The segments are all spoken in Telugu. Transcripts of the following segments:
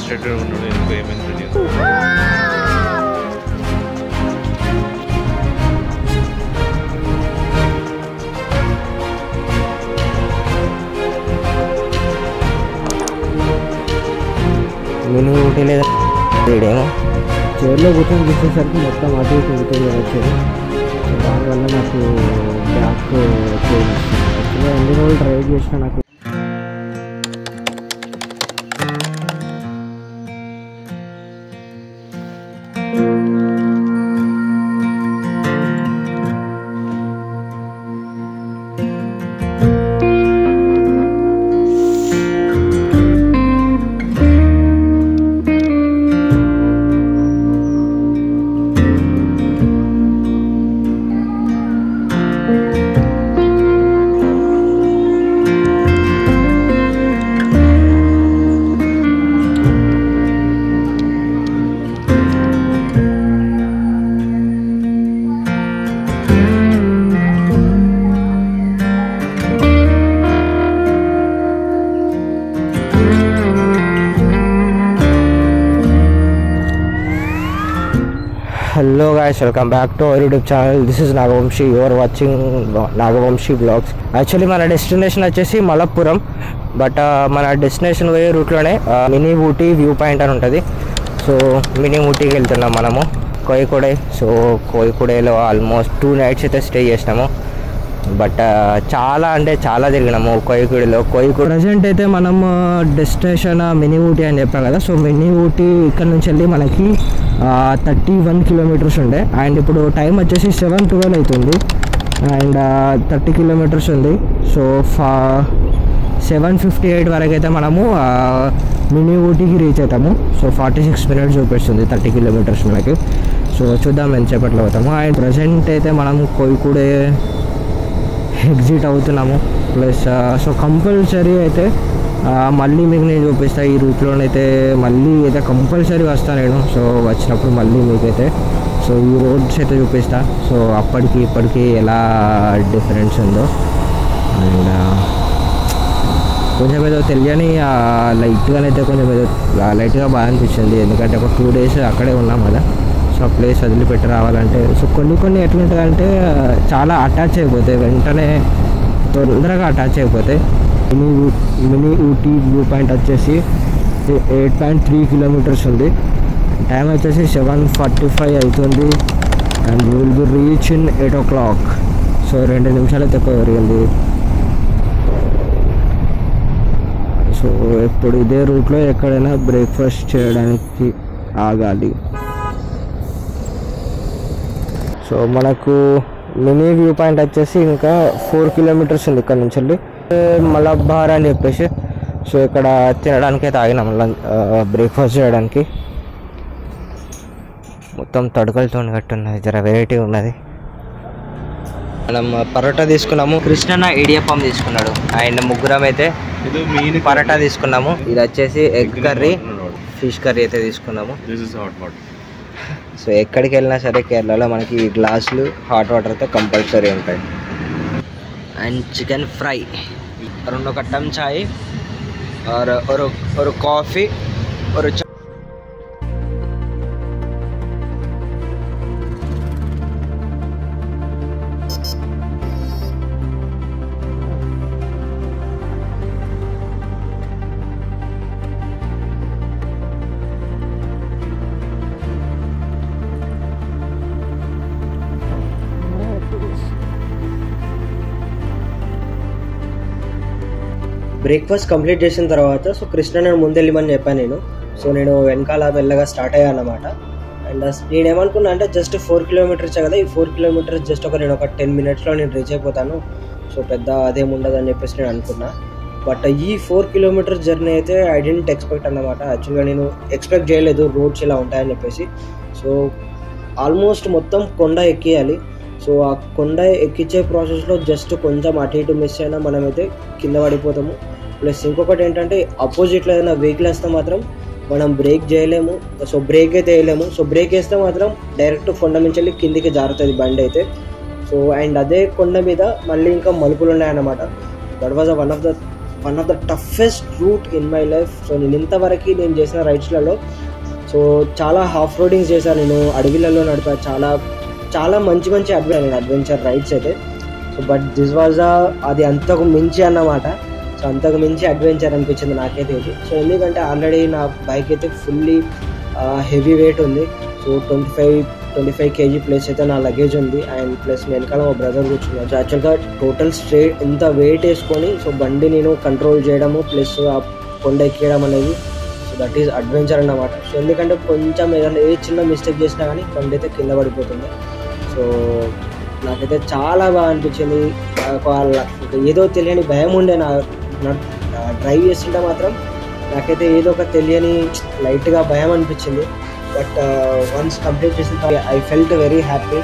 ఫ్రస్ట్రేటెడ్ ఉన్నాడు, ఎందుకు ఏమైంది. మినీ ఊటీ లేదా ఇదేమో చైర్లో కూర్చొని చూసేసరికి మొత్తం అటు ఇటు ఉంటుంది వచ్చేది. సో దానివల్ల నాకు బ్యాక్ పెయిన్ వస్తుంది. యాక్చువల్గా ఎన్ని రోజులు డ్రైవ్ చేసినా నాకు Hello guys, welcome back to our YouTube channel. This is Nagavamshi. You are watching Nagavamshi vlogs. Actually మన డెస్టినేషన్ వచ్చేసి మలప్పురం, బట్ మన డెస్టినేషన్ పోయే రూట్లోనే మినీ ఊటీ వ్యూ పాయింట్ అని ఉంటుంది. సో మినీ ఊటీకి వెళ్తున్నాం మనము, కోయికోడే. సో కోయికోడేలో ఆల్మోస్ట్ 2 nights అయితే స్టే చేసినాము. బట్ చాలా అంటే చాలా తిరిగినాము కోయికోడేలో. ప్రజెంట్ అయితే మనం డెస్టినేషన్ మినీ ఊటీ అని చెప్పాం కదా. సో మినీ ఊటీ ఇక్కడ నుంచి వెళ్ళి మనకి 31 kilometers ఉండే, అండ్ ఇప్పుడు టైం వచ్చేసి 7:12 అవుతుంది, అండ్ 30 kilometers ఉంది. సో 7:58 వరకు అయితే మనము మినీ ఊటీకి రీచ్ అవుతాము. సో 46 minutes చూపిస్తుంది 30 kilometers మనకి. సో చూద్దాం ఎంతసేపట్లో అవుతాము. అండ్ ప్రజెంట్ అయితే మనం కోయికోడే ఎగ్జిట్ అవుతున్నాము. ప్లస్ సో కంపల్సరీ అయితే మళ్ళీ మీకు నేను చూపిస్తాను ఈ రూట్లోనైతే, మళ్ళీ అయితే కంపల్సరీ వస్తాను నేను. సో వచ్చినప్పుడు మళ్ళీ మీకైతే సో ఈ రోడ్స్ అయితే చూపిస్తా. సో అప్పటికి ఇప్పటికి ఎలా డిఫరెన్స్ ఉందో. అండ్ కొంచెం ఏదో తెలియని లైట్గానైతే కొంచెం ఏదో లైట్గా బాగా అనిపించింది, ఎందుకంటే ఒక 2 days అక్కడే ఉన్నాం కదా. సో ఆ ప్లేస్ వదిలిపెట్టి రావాలంటే సో కొన్ని ఎట్లుంటుందంటే చాలా అటాచ్ అయిపోతాయి, వెంటనే తొందరగా అటాచ్ అయిపోతాయి. మినీ ఊటీ వ్యూ పాయింట్ వచ్చేసి 8.3 kilometers ఉంది. టైం వచ్చేసి 7:45 అవుతుంది, and you will be reach in 8 o'clock. So 2 నిమిషాలు అయితే ఎక్కువ జరిగింది. సో ఇప్పుడు ఇదే రూట్లో ఎక్కడైనా బ్రేక్ఫాస్ట్ చేయడానికి ఆగాలి. సో మనకు మినీ వ్యూ పాయింట్ వచ్చేసి ఇంకా 4 kilometers ఉంది ఇక్కడ నుంచి వెళ్ళి, మలబార్ అని చెప్పేసి. సో ఇక్కడ తినడానికి అయితే ఆగినాం బ్రేక్ఫాస్ట్ చేయడానికి. మొత్తం తడుకలతో కట్టున్నది, జర వెరైటీ ఉన్నది. మనం పరోటా తీసుకున్నాము, కృష్ణన్న ఇడియప్పం తీసుకున్నాడు, అండ్ ముగ్గురం అయితే పరోటా తీసుకున్నాము. ఇది వచ్చేసి ఎగ్ కర్రీ, ఫిష్ కర్రీ అయితే తీసుకున్నాము. సో ఎక్కడికి వెళ్ళినా సరే కేరళలో మనకి గ్లాసులు హాట్ వాటర్ అయితే కంపల్సరీ ఉంటాయి. అండ్ చికెన్ ఫ్రై, 2 కట్టం చాయ్, और कॉफ़ी और బ్రేక్ఫాస్ట్ కంప్లీట్ చేసిన తర్వాత సో కృష్ణ నేను ముందెళ్ళమని చెప్పాను నేను. సో నేను వెనకాల మెల్లగా స్టార్ట్ అయ్యాను అనమాట. అండ్ నేను ఏమనుకున్నా అంటే జస్ట్ 4 kilometers కదా, ఈ 4 kilometers జస్ట్ నేను ఒక 10 minutesలో నేను రీచ్ అయిపోతాను, సో పెద్ద అదేం ఉండదు అని చెప్పేసి నేను అనుకున్నా. బట్ ఈ 4 kilometers జర్నీ అయితే ఐ డెంట్ ఎక్స్పెక్ట్ అన్నమాట. యాక్చువల్గా నేను ఎక్స్పెక్ట్ చేయలేదు రోడ్స్ ఇలా ఉంటాయని చెప్పేసి. సో ఆల్మోస్ట్ మొత్తం కొండ ఎక్కియాలి. సో ఆ కొండ ఎక్కించే ప్రాసెస్లో జస్ట్ కొంచెం అటు ఇటు మిస్ అయినా మనమైతే కింద పడిపోతాము. ప్లస్ ఇంకొకటి ఏంటంటే ఆపోజిట్లో ఏదైనా వెహికల్ వేస్తే మాత్రం మనం బ్రేక్ చేయలేము. సో బ్రేక్ అయితే వేయలేము. సో బ్రేక్ వేస్తే మాత్రం డైరెక్ట్ కొండ నుంచి వెళ్ళి కిందికి జారుతుంది బండి అయితే. సో అండ్ అదే కొండ మీద మళ్ళీ ఇంకా మలుపులు ఉన్నాయన్నమాట. That was one of the one of the toughest route in my life. So నేను ఇంతవరకు నేను చేసిన రైడ్స్లలో సో చాలా హాఫ్ రోడింగ్స్ చేశాను, నేను అడవిలలో నడిపా, చాలా చాలా మంచి మంచి అడ్వెంచర్ రైడ్స్ అయితే. సో బట్ దిస్ వాజ్ అది అంతకు మించి అన్నమాట. సో అంతకు మించి అడ్వెంచర్ అనిపించింది నాకైతే ఇది. సో ఎందుకంటే ఆల్రెడీ నా బైక్ అయితే ఫుల్లీ హెవీ వెయిట్ ఉంది. సో 25 kg ప్లస్ అయితే నా లగేజ్ ఉంది, అండ్ ప్లస్ వెనకాల మా బ్రదర్ కూర్చున్నాను. సో యాక్చువల్గా టోటల్ స్ట్రేట్ ఇంత వెయిట్ వేసుకొని సో బండి నేను కంట్రోల్ చేయడము ప్లస్ ఆ కొండ ఎక్కేయడం అనేది, సో దట్ ఈస్ అడ్వెంచర్ అన్నమాట. సో ఎందుకంటే కొంచెం ఏదైనా ఏ చిన్న మిస్టేక్ చేసినా కానీ బండి అయితే కింద పడిపోతుంది. సో నాకైతే చాలా బాగా అనిపించింది. ఏదో తెలియని భయం ఉండే నా డ్రైవ్ చేస్తుంటే మాత్రం నాకైతే ఏదో ఒక తెలియని లైట్గా భయం అనిపించింది. బట్ వన్స్ కంప్లీట్ చేసిన తర్వాత ఐ ఫెల్ట్ వెరీ హ్యాపీ.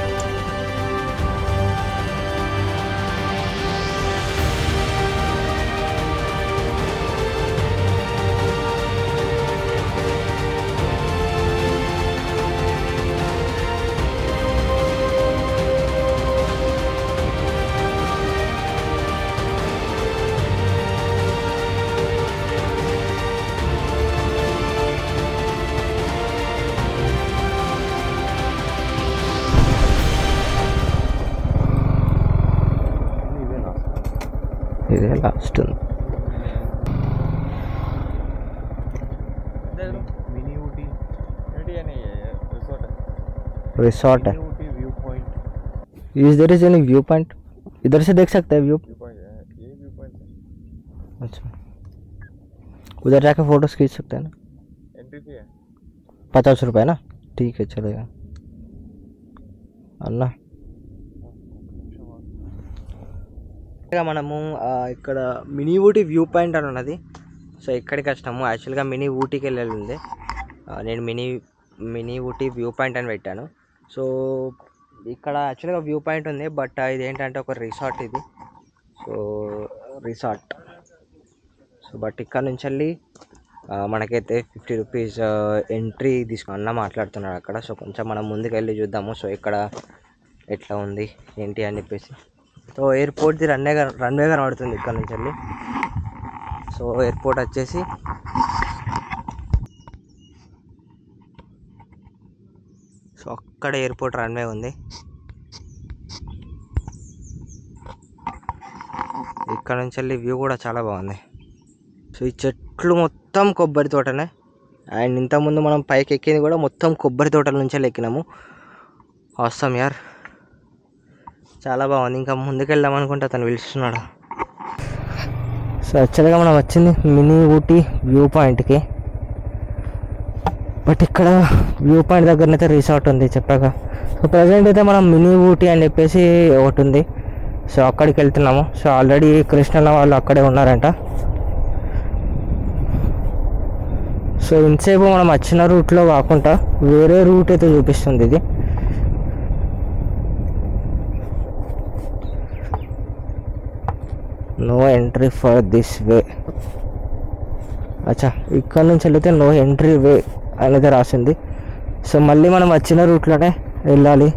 ఇదే లాస్ట్ रिसॉर्ट है. इस there is any view point? इधर से देख सकते हैं व्यू? अच्छा, उधर जाके फोटोज खींच सकते हैं ना? एंट्री फी है 50 रुपये ना? ठीक है चलेगा అన్నా. మనము ఇక్కడ మినీ ఊటీ వ్యూ పాయింట్ అని ఉన్నది. సో ఇక్కడికి వచ్చినాము. యాక్చువల్గా మినీ ఊటీకి వెళ్ళాలి. నేను మినీ ఊటీ వ్యూ పాయింట్ అని పెట్టాను. సో ఇక్కడ యాక్చువల్గా వ్యూ పాయింట్ ఉంది, బట్ ఇది ఏంటంటే ఒక రిసార్ట్ ఇది. సో రిసార్ట్ బట్ ఇక్కడ నుంచి వెళ్ళి మనకైతే 50 రూపీస్ ఎంట్రీ అన్న మాట్లాడుతున్నాడు అక్కడ. సో కొంచెం మనం ముందుకు వెళ్ళి చూద్దాము. సో ఇక్కడ ఎట్లా ఉంది ఏంటి అని చెప్పేసి. సో ఎయిర్పోర్ట్ది రన్వే కనబడుతుంది ఇక్కడ నుంచి వెళ్ళి. సో ఎయిర్పోర్ట్ వచ్చేసి సో అక్కడ ఎయిర్పోర్ట్ రన్వే ఉంది. ఇక్కడ నుంచి వెళ్ళి వ్యూ కూడా చాలా బాగుంది. సో ఈ చెట్లు మొత్తం కొబ్బరి తోటనే, అండ్ ఇంతకుముందు మనం పైకి ఎక్కింది కూడా మొత్తం కొబ్బరి తోటల నుంచి ఎక్కినాము. అవసరం యార్, చాలా బాగుంది. ఇంకా ముందుకు వెళ్దాం అనుకుంటే అతను పిలుస్తున్నాడు. సో యాక్చువల్గా మనం వచ్చింది మినీ ఊటీ వ్యూ పాయింట్కి. బట్ ఇక్కడ వ్యూ పాయింట్ దగ్గరనైతే రిసార్ట్ ఉంది చెప్పాక. సో ప్రజెంట్ అయితే మనం మినీ ఊటీ అని చెప్పేసి ఒకటి ఉంది. సో అక్కడికి వెళ్తున్నాము. సో ఆల్రెడీ కృష్ణన్న వాళ్ళు అక్కడే ఉన్నారంట. సో ఇంతసేపు మనం వచ్చిన రూట్లో కాకుండా వేరే రూట్ అయితే చూపిస్తుంది ఇది. No entry for this way. అచ్చా, ఇక్కడ నుంచి వెళితే నో ఎంట్రీ వే అనేది రాసింది. సో మళ్ళీ మనం వచ్చిన రూట్లోనే వెళ్ళాలి.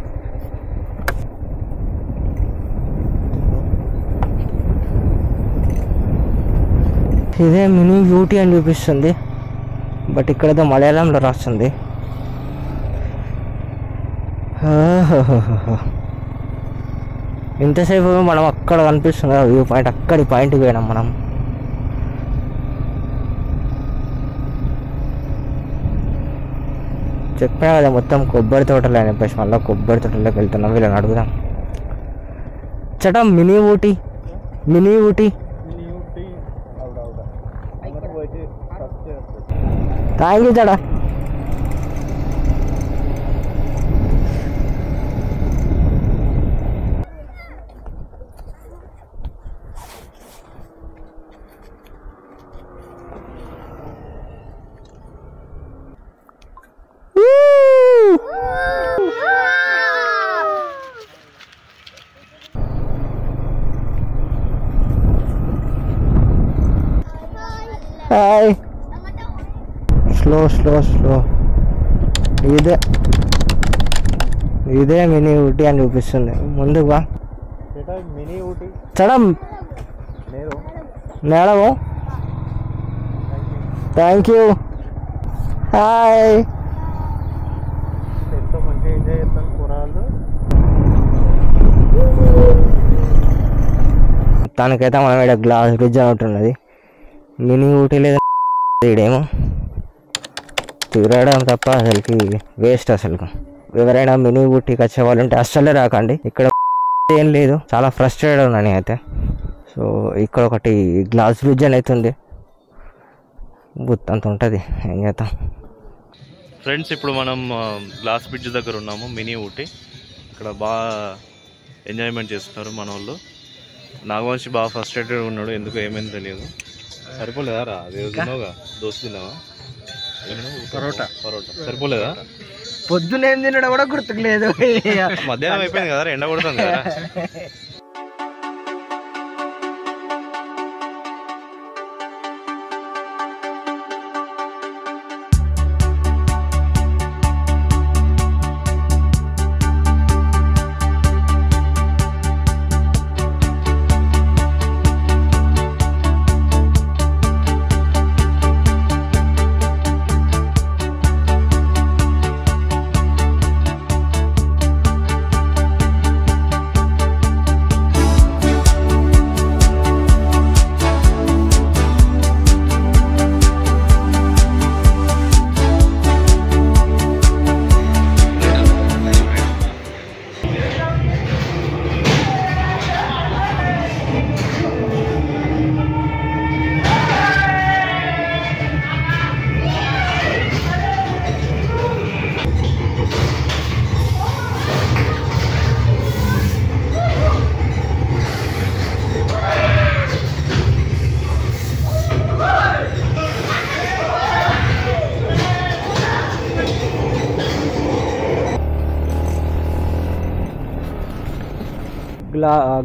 ఇదే మినీ ఊటీ అని చూపిస్తుంది, బట్ ఇక్కడైతే మలయాళంలో రాస్తుంది. ఇంతసేపు మనం అక్కడ కనిపిస్తుంది వ్యూ పాయింట్, అక్కడి పాయింట్కి పోయినాం మనం. చెప్పినా కదా మొత్తం కొబ్బరి తోటలు అని చెప్పేసి, మళ్ళీ కొబ్బరి తోటలోకి వెళ్తున్నాం. వీళ్ళని అడుగుదాం. చటం mini Ooty, mini Ooty thank you చడా. Hi, slow slow slow. ఇదే మినీ ఊటీ అని చూపిస్తుంది. ముందుగా మినీ ఊటీ చడం మేడము థ్యాంక్ యూ. హాయ్. ఎంతో మంచిగా ఎంజాయ్ చేస్తాను కూరగాయలు. తనకైతే మనం ఇక్కడ గ్లాస్ బ్రిడ్జ్ అంటున్నది. మినీ ఊటీ లేదా ఇడేమో తిరగడం తప్ప అసలుకి వేస్ట్. అసలు ఎవరైనా మినీ ఊటీకి వచ్చే వాళ్ళు ఉంటే అస్సలే రాకండి. ఇక్కడ ఏం లేదు, చాలా ఫ్రస్ట్రేట్ ఉన్నాను అయితే. సో ఇక్కడ ఒకటి గ్లాస్ బ్రిడ్జ్ అని అయితే ఉంది, అంత ఉంటుంది, ఏం చేద్దాం. ఫ్రెండ్స్ ఇప్పుడు మనం గ్లాస్ బ్రిడ్జ్ దగ్గర ఉన్నాము, మినీ ఊటీ. ఇక్కడ బాగా ఎంజాయ్మెంట్ చేస్తున్నారు మన వాళ్ళు. నాగవంశి బాగా ఫ్రస్ట్రేటెడ్ ఉన్నాడు, ఎందుకు ఏమైంది తెలియదు. సరిపోలేదా రా? అదే తిన్నావుగా, దోశ తిన్నావా? పరోటా సరిపోలేదా? పొద్దున ఏం తినడం కూడా గుర్తుకులేదు. మధ్యాహ్నం అయిపోయింది కదా, ఎండ కొడుతుంది కదా.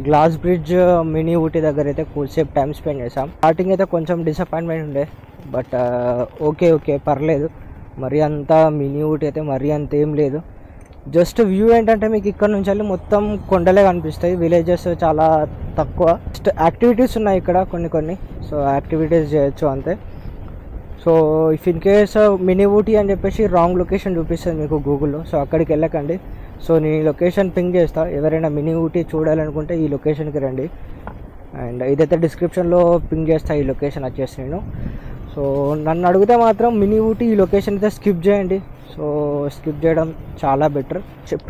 గ్లాస్ బ్రిడ్జ్ మినీ ఊటీ దగ్గర అయితే కూల్సేపు టైం స్పెండ్ చేసాం. స్టార్టింగ్ అయితే కొంచెం డిసప్పాయింట్మెంట్ ఉండే, బట్ ఓకే పర్లేదు. మరీ అంత మినీ ఊటీ అయితే మరీ అంత ఏం లేదు. జస్ట్ వ్యూ ఏంటంటే మీకు ఇక్కడ నుంచి వెళ్ళి మొత్తం కొండలే కనిపిస్తాయి, విలేజెస్ చాలా తక్కువ. జస్ట్ యాక్టివిటీస్ ఉన్నాయి ఇక్కడ కొన్ని, సో యాక్టివిటీస్ చేయొచ్చు అంతే. So if in case mini Ooty అని చెప్పేసి రాంగ్ లొకేషన్ చూపిస్తుంది మీకు గూగుల్లో, సో అక్కడికి వెళ్ళకండి. సో నేను ఈ లొకేషన్ పింగ్ చేస్తా, ఎవరైనా మినీ ఊటీ చూడాలనుకుంటే ఈ లొకేషన్కి రండి. అండ్ ఇదైతే డిస్క్రిప్షన్లో పింగ్ చేస్తా ఈ లొకేషన్ వచ్చేసి నేను. సో నన్ను అడిగితే మాత్రం మినీ ఊటీ ఈ లొకేషన్ అయితే స్కిప్ చేయండి. సో స్కిప్ చేయడం చాలా బెటర్.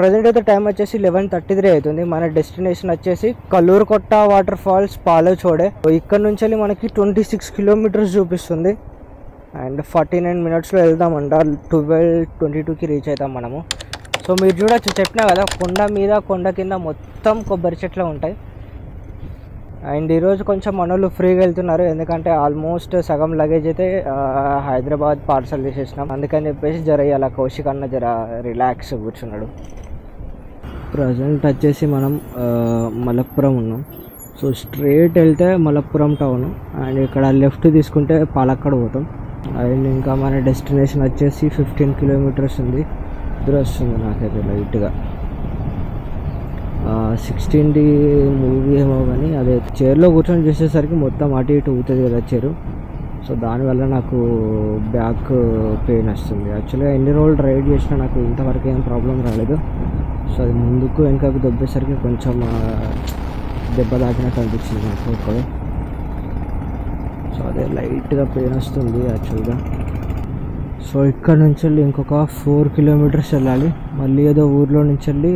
ప్రజెంట్ అయితే టైం వచ్చేసి 11:33 అవుతుంది. మన డెస్టినేషన్ వచ్చేసి కల్లూరుకొట్ట వాటర్ ఫాల్స్ పాలోచోడే. ఇక్కడ నుంచి వెళ్ళి మనకి 26 కిలోమీటర్స్ చూపిస్తుంది. అండ్ 49 మినిట్స్లో వెళ్దామంట. 12:22కి రీచ్ అవుతాం మనము. సో మీరు చూడొచ్చు, చెప్పినా కదా కొండ మీద కొండ కింద మొత్తం కొబ్బరి చెట్లు ఉంటాయి. అండ్ ఈరోజు కొంచెం మనోళ్ళు ఫ్రీగా వెళ్తున్నారు, ఎందుకంటే ఆల్మోస్ట్ సగం లగేజ్ అయితే హైదరాబాద్ పార్సల్ చేసేసినాం. అందుకని చెప్పేసి అలా కౌశిక్ అన్న రిలాక్స్ కూర్చున్నాడు. ప్రజెంట్ వచ్చేసి మనం మలప్పురం ఉన్నాం. సో స్ట్రేట్ వెళ్తే మలప్పురం టౌన్, అండ్ ఇక్కడ లెఫ్ట్ తీసుకుంటే పాలక్కడ పోతాం. అండ్ ఇంకా మన డెస్టినేషన్ వచ్చేసి 15 కిలోమీటర్స్ ఉంది. నిద్ర వస్తుంది నాకైతే లైట్గా. 16ది మూవీ ఏమో కానీ అదే చైర్లో కూర్చొని చూసేసరికి మొత్తం అటు ఇటు ఊతుంది కదా చైరు. సో దానివల్ల నాకు బ్యాక్ పెయిన్ వస్తుంది. యాక్చువల్గా ఎన్ని రోజులు రైడ్ చేసినా నాకు ఇంతవరకు ఏం ప్రాబ్లం రాలేదు. సో అది ముందుకు వెనకకు దొబ్బేసరికి కొంచెం దెబ్బ తాకినట్టు అనిపించింది నాకు ఇక్కడ. సో అదే లైట్గా పెయిన్ వస్తుంది యాక్చువల్గా. సో ఇక్కడ నుంచి వెళ్ళి ఇంకొక 4 కిలోమీటర్స్ వెళ్ళాలి. మళ్ళీ ఏదో ఊర్లో నుంచి వెళ్ళి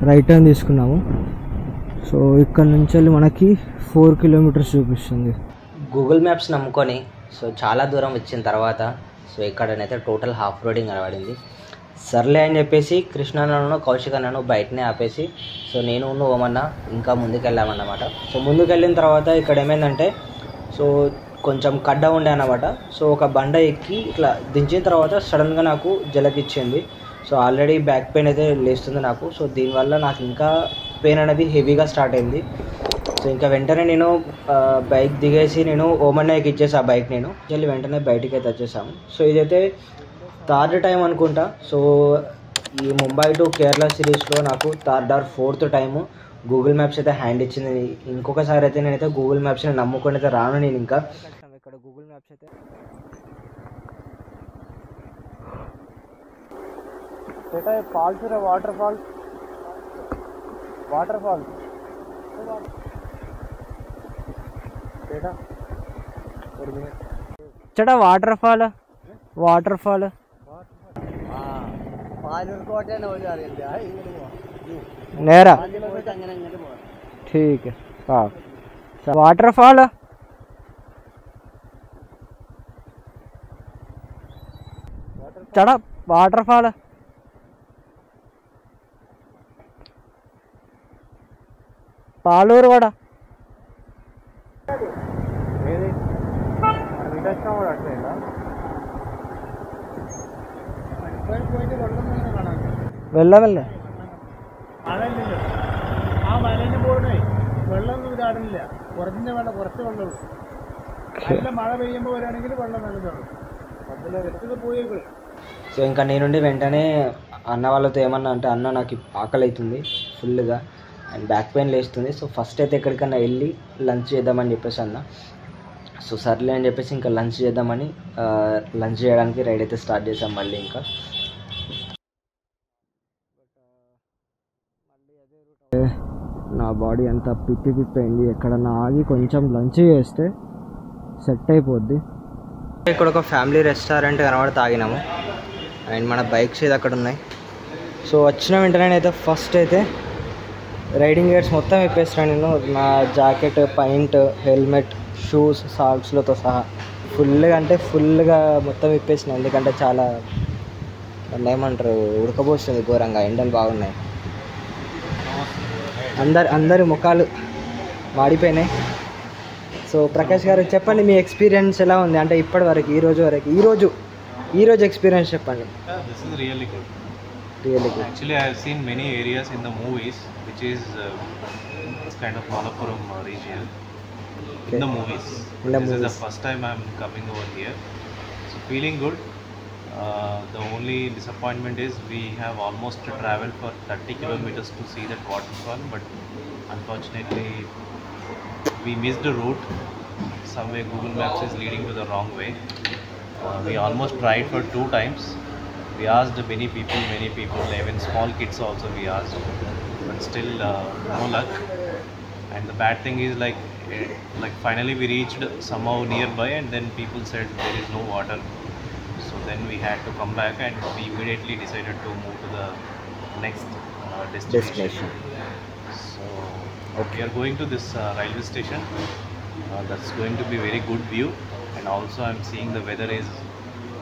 రైట్ టర్న్ తీసుకున్నాము. సో ఇక్కడ నుంచి వెళ్ళి మనకి 4 కిలోమీటర్స్ చూపిస్తుంది. గూగుల్ మ్యాప్స్ నమ్ముకొని సో చాలా దూరం వచ్చిన తర్వాత సో ఇక్కడనైతే టోటల్ హాఫ్ రోడింగ్ కనబడింది. సర్లే అని చెప్పేసి కృష్ణను కౌశిక్ అన్నను బయటనే ఆపేసి సో నేను ఓమన్నా ఇంకా ముందుకు వెళ్ళామన్నమాట. సో ముందుకు వెళ్ళిన తర్వాత ఇక్కడ ఏమైందంటే సో కొంచెం కడ్డ ఉండే అన్నమాట. సో ఒక బండ ఎక్కి ఇట్లా దించిన తర్వాత సడన్గా నాకు జలకిచ్చింది. సో ఆల్రెడీ బ్యాక్ పెయిన్ అయితే లేస్తుంది నాకు. సో దీనివల్ల నాకు ఇంకా పెయిన్ అనేది హెవీగా స్టార్ట్ అయింది. సో ఇంకా వెంటనే నేను బైక్ దిగేసి నేను ఓమన్నయ్యకి ఇచ్చేసి ఆ బైక్ నేను వెంటనే బయటికి అయితే వచ్చేసాము. సో ఇదైతే 3rd టైం అనుకుంటా. సో ఈ ముంబై టు కేరళ సిరీస్లో నాకు 3rd or 4th time Google maps అయితే హ్యాండ్ ఇచ్చింది. ఇంకొకసారి అయితే నేనైతే గూగుల్ మ్యాప్స్ని నమ్ముకొని అయితే రాను నేను ఇంకా. ఇక్కడ గూగుల్ మ్యాప్స్ అయితే falls waterfalls waterfalls चटा वाटरफॉल वाटरफॉल नेरा ठीक है हाँ वाटरफॉल चढ़ा वाटरफॉल पालूर वाड़ा വെള്ള വെള്ള ആ മലന്റെ പോണേ വെള്ളമൊന്നും ചാടുന്നില്ല. കുറഞ്ഞ വെള്ളം, കുറച്ച് വെള്ളമുള്ളൂ. നല്ല മഴ പെയ്യുമ്പോൾ വരികയാണെങ്കിൽ വെള്ളം നല്ല ചാടും. അതിലെ വ്യക്തത പോയേക്കും. సో ఇంకా నేనుండి వెంటనే అన్న వాళ్ళతో ఏమన్నా అంటే, అన్న నాకు ఆకలి అవుతుంది ఫుల్గా అండ్ బ్యాక్ పెయిన్ లేస్తుంది, సో ఫస్ట్ అయితే ఎక్కడికన్నా వెళ్ళి లంచ్ చేద్దామని చెప్పేసి అన్న. సో సర్లే అని చెప్పేసి ఇంకా లంచ్ చేద్దామని లంచ్ చేయడానికి రైడ్ అయితే స్టార్ట్ చేసాం మళ్ళీ. ఇంకా నా బాడీ అంతా పిప్పి అయింది. ఎక్కడన్నా ఆగి కొంచెం లంచ్ చేస్తే సెట్ అయిపోద్ది. ఇక్కడ ఒక ఫ్యామిలీ రెస్టారెంట్ కనబడి తాగినాము అండ్ మన బైక్స్ ఇది అక్కడ ఉన్నాయి. సో వచ్చిన వెంటనే అయితే ఫస్ట్ అయితే రైడింగ్ గేర్స్ మొత్తం ఇప్పేస్తాను నేను. నా జాకెట్, పాయింట్, హెల్మెట్, షూస్, సాక్స్లతో సహా ఫుల్గా అంటే ఫుల్గా మొత్తం ఇప్పేసిన. ఎందుకంటే చాలా ఏమంటారు ఉడకపోస్తుంది ఘోరంగా, ఎండలు బాగున్నాయి. అందరి ముఖాలు మాడిపోయినాయి. సో ప్రకాష్ గారు చెప్పండి, మీ ఎక్స్పీరియన్స్ ఎలా ఉంది అంటే ఇప్పటి వరకు ఈ రోజు ఎక్స్పీరియన్స్ చెప్పండి. This is really good. Really good. Actually, I have seen many areas in the movies, which is this kind of Malappuram region. Okay. In the movies. This is the first time I am coming over here. So feeling good. The only disappointment is we have almost traveled for 30 kilometers to see that waterfall, but unfortunately we missed the route. Somewhere Google Maps is leading to the wrong way. We almost tried for 2 times. We asked many people, even small kids also we asked, but still no luck. And the bad thing is like finally we reached somehow nearby, and then people said there is no water. So then we had to come back, and we immediately decided to move to the next destination. So we are going to this railway station. That's going to be very good view, and also I'm seeing the weather is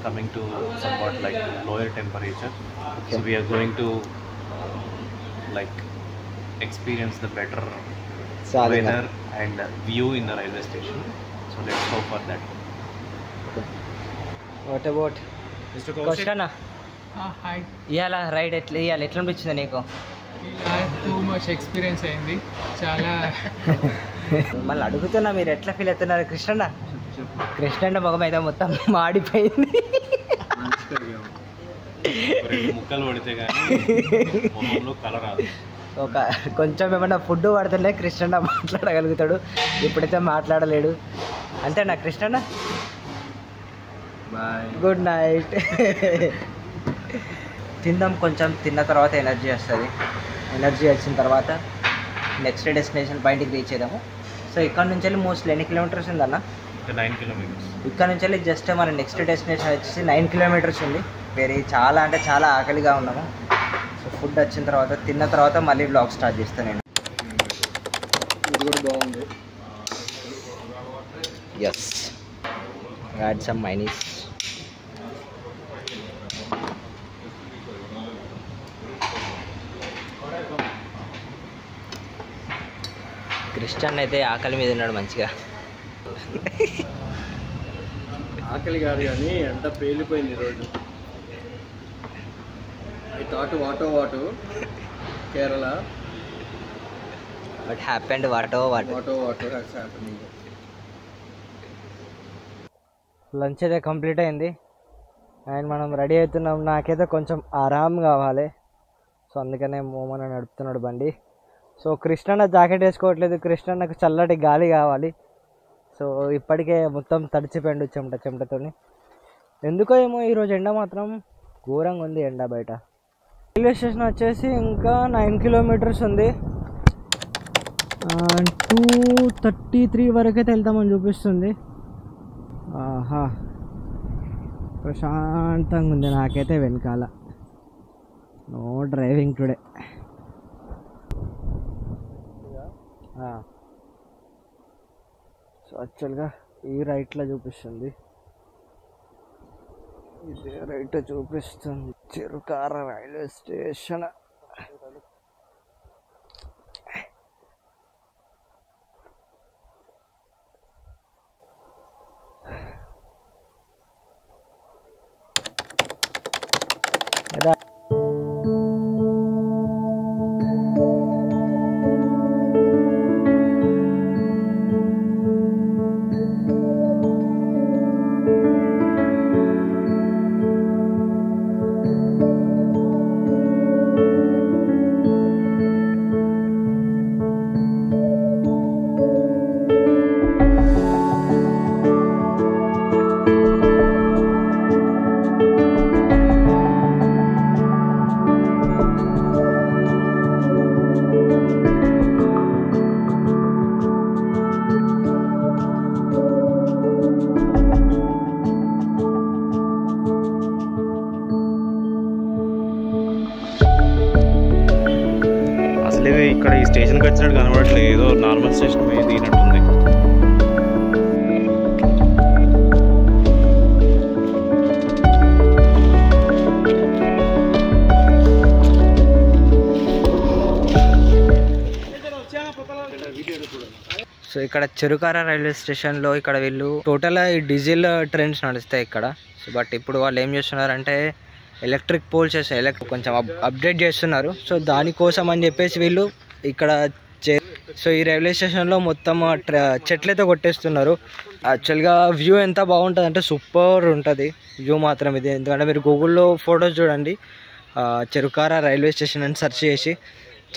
coming to somewhat like lower temperature. Okay. So we are going to like experience the better weather and view in the railway station. So let's go for that. What about Mr. Koshana? Hi. ఇవాళ రైడ్ ఎట్లా అనిపించింది నీకు? టూ మచ్ ఎక్స్పీరియన్స్ అయింది చాలా. మళ్ళీ అడుగుతున్నా మీరు ఎట్లా ఫీల్ అవుతున్నారు? కృష్ణ మొగం అయితే మొత్తం మాడిపోయింది. ముక్కలు పడితే కానీ మొహంలో కలర్ రాదు. ఒక కొంచెం ఏమన్నా ఫుడ్ పడుతుంటే కృష్ణ మాట్లాడగలుగుతాడు, ఇప్పుడైతే మాట్లాడలేడు. అంతేనా కృష్ణ? Good night. తిందాం, కొంచెం తిన్న తర్వాత ఎనర్జీ వస్తుంది. ఎనర్జీ వచ్చిన తర్వాత నెక్స్ట్ డెస్టినేషన్ పాయింట్కి రీచ్ అవుదాము. సో ఇక్కడ నుంచి వెళ్ళి మోస్ట్లీ ఎన్ని కిలోమీటర్స్ ఉందన్న? 9 kilometers. ఇక్కడ నుంచి వెళ్ళి జస్ట్ మన నెక్స్ట్ డెస్టినేషన్ వచ్చేసి 9 kilometers ఉంది. చాలా అంటే చాలా ఆకలిగా ఉన్నాము. సో ఫుడ్ వచ్చిన తర్వాత తిన్న తర్వాత మళ్ళీ బ్లాగ్ స్టార్ట్ చేస్తాను నేను. ఇది కూడా బాగుంది. Yes, add some mayonnaise. Christian అయితే ఆకలి మీద ఉన్నాడు మంచిగా. ఆకలి కాదు కానీ ఎండ పేలిపోయింది ఈరోజు. I thought what Kerala but happened what has happening. Lunch అయితే కంప్లీట్ అయింది అండ్ మనం రెడీ అవుతున్నాం. నాకైతే కొంచెం ఆరామ్ కావాలి, సో అందుకనే మోమన్ నడుపుతున్నాడు బండి. సో కృష్ణన్న జాకెట్ వేసుకోవట్లేదు, కృష్ణన్నకు చల్లటి గాలి కావాలి. సో ఇప్పటికే మొత్తం తడిచిపోయిండు చెమటతోని. ఎందుకో ఏమో ఈరోజు ఎండ మాత్రం ఘోరంగా ఉంది ఎండ బయట. రైల్వే స్టేషన్ వచ్చేసి ఇంకా 9 కిలోమీటర్స్ ఉంది. 2:33 వరకు అయితే వెళ్తామని చూపిస్తుంది. ఆహా ప్రశాంతంగా ఉంది నాకైతే వెనకాల. No driving today. సో యాక్చువల్గా ఈ రైట్లో చూపిస్తుంది, ఇదే రైట్ చూపిస్తుంది. చిరుకార రైల్వే స్టేషన్. ఇక్కడ ఈ స్టేషన్కి వచ్చినట్టు కనబడట్లేదు, ఏదో నార్మల్ స్టేషన్ మీద దిగినట్టుంది. సో ఇక్కడ చెరుకార రైల్వే స్టేషన్లో ఇక్కడ వీళ్ళు టోటల్ ఈ డీజిల్ ట్రైన్స్ నడుస్తాయి ఇక్కడ. సో బట్ ఇప్పుడు వాళ్ళు ఏం చేస్తున్నారంటే ఎలక్ట్రిక్ పోల్స్ కొంచెం అప్డేట్ చేస్తున్నారు. సో దానికోసం అని చెప్పేసి వీళ్ళు ఇక్కడ సో ఈ రైల్వే స్టేషన్లో మొత్తం చెట్లయితే కొట్టేస్తున్నారు. యాక్చువల్గా వ్యూ ఎంత బాగుంటుంది అంటే సూపర్ ఉంటుంది వ్యూ మాత్రం ఇది. ఎందుకంటే మీరు గూగుల్లో ఫొటోస్ చూడండి, చెరుకార రైల్వే స్టేషన్ అని సెర్చ్ చేసి,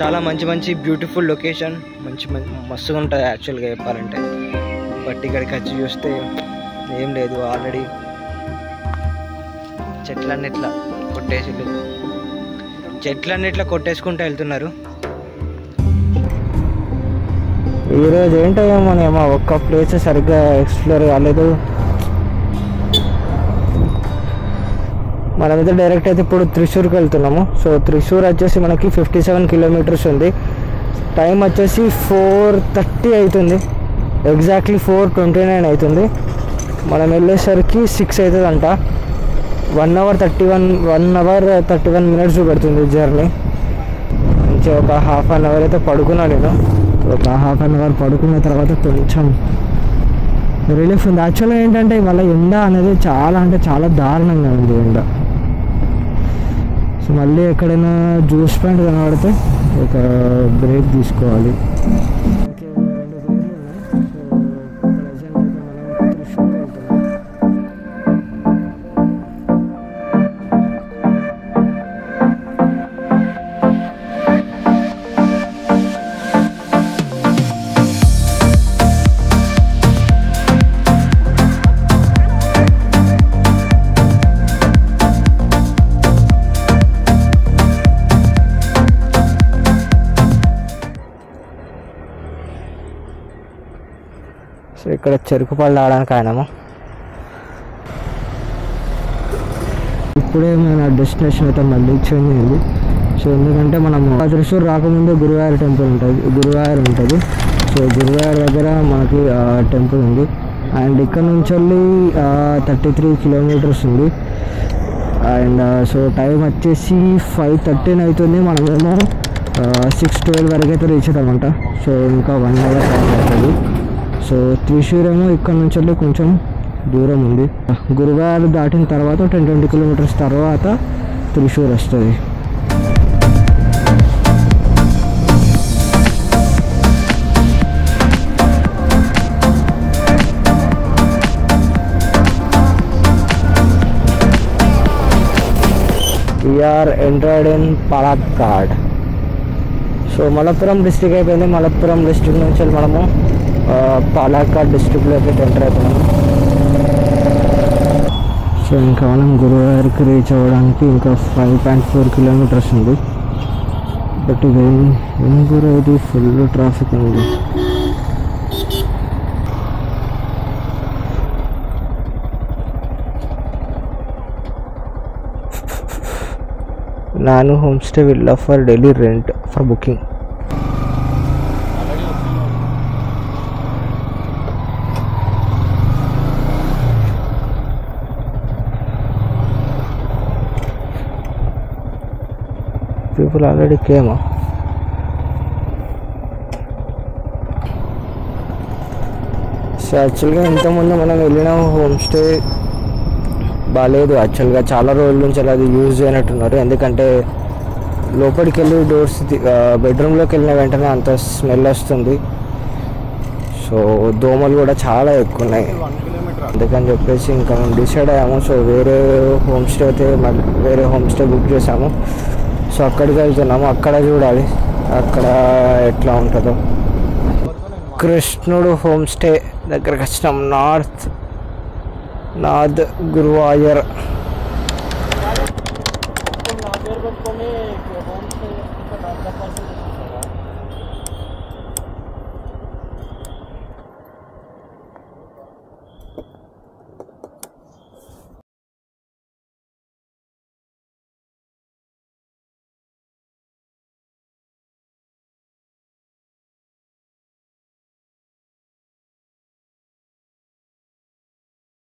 చాలా మంచి బ్యూటిఫుల్ లొకేషన్, మస్తుగా ఉంటుంది యాక్చువల్గా చెప్పాలంటే. బట్ ఇక్కడికి వచ్చి చూస్తే ఏం లేదు, ఆల్రెడీ చెట్లన్నిట్లా కొట్టేసుకుంటూ వెళ్తున్నారు. ఈరోజు ఏంటో ఏమో ఒక్క ప్లేస్ సరిగ్గా ఎక్స్ప్లోర్ కాలేదు. మనమైతే డైరెక్ట్ అయితే ఇప్పుడు త్రిశూర్కి వెళ్తున్నాము. సో త్రిశూర్ వచ్చేసి మనకి 57 కిలోమీటర్స్ ఉంది. టైం వచ్చేసి 4:30 అవుతుంది, ఎగ్జాక్ట్లీ 4:29 అవుతుంది. మనం వెళ్ళేసరికి 6 అవుతుందంట. 1 hour 31 minutes పడుతుంది జర్నీ. మంచిగా ఒక ½ an hour అయితే పడుకున్నా నేను. ఒక ½ an hour పడుకున్న తర్వాత కొంచెం రిలీఫ్ ఉంది. యాక్చువల్గా ఏంటంటే మళ్ళీ ఎండ అనేది చాలా దారుణంగా ఉంది ఎండ. సో మళ్ళీ ఎక్కడైనా జ్యూస్ పాయింట్ కనబడితే ఒక బ్రేక్ తీసుకోవాలి. సో ఇక్కడ చెరుకు పళ్ళు ఆడడానికి ఆయనము. ఇప్పుడే మన డెస్టినేషన్ అయితే మళ్ళీ చేంజ్ అయింది. సో ఎందుకంటే మనము త్రిశూర్ రాకముందే గురువాయూర్ టెంపుల్ ఉంటుంది. సో గురువాయూర్ దగ్గర మనకి టెంపుల్ ఉంది. అండ్ ఇక్కడ నుంచి వెళ్ళి 33 కిలోమీటర్స్ ఉంది. అండ్ సో టైం వచ్చేసి 5:13 అవుతుంది. మనమేమో 6:12 వరకు అయితే రీచ్ అవుతామంట. సో ఇంకా 1 hour టైం అవుతుంది. సో త్రిశూర్ ఏమో ఇక్కడ నుంచి వెళ్ళి కొంచెం దూరం ఉంది. గురువాయూర్ దాటిన తర్వాత 10-20 కిలోమీటర్స్ తర్వాత త్రిశూర్ వస్తుంది. We are entered in Palakkad. So Malappuram district అయిపోయింది. మలప్పురం డిస్ట్రిక్ట్ నుంచి మనము పాలక్కాడ్ డిస్ట్రిక్ట్లోకి ఎంటర్ అయిపోయినాము. సో ఇంకా మనం గురువారికి రీచ్ అవ్వడానికి ఇంకా 5.4 కిలోమీటర్స్ ఉంది. బట్ ఇది ఏం గురు, ఇది ఫుల్ ట్రాఫిక్ ఉంది. Nanu homestay will offer daily rent for booking. People already came. So యాక్చువల్గా ఇంతకుముందు మనం వెళ్ళిన హోమ్ స్టే బాగాలేదు. యాక్చువల్గా చాలా రోజుల నుంచి అలా అది యూజ్ చేయనట్టున్నారు. ఎందుకంటే లోపలికి వెళ్ళి డోర్స్ బెడ్రూమ్లోకి వెళ్ళిన వెంటనే అంత స్మెల్ వస్తుంది. సో దోమలు కూడా చాలా ఎక్కువ ఉన్నాయి. అందుకని చెప్పేసి ఇంకా మేము డిసైడ్ అయ్యాము. సో వేరే హోమ్ స్టే అయితే మళ్ళీ వేరే హోమ్ స్టే బుక్ చేసాము. సో అక్కడికి వెళ్తున్నాము. అక్కడ చూడాలి అక్కడ ఎట్లా ఉంటుందో. కృష్ణుడు హోమ్ స్టే దగ్గరకు వచ్చినాం. నాథ్ గురువాయర్.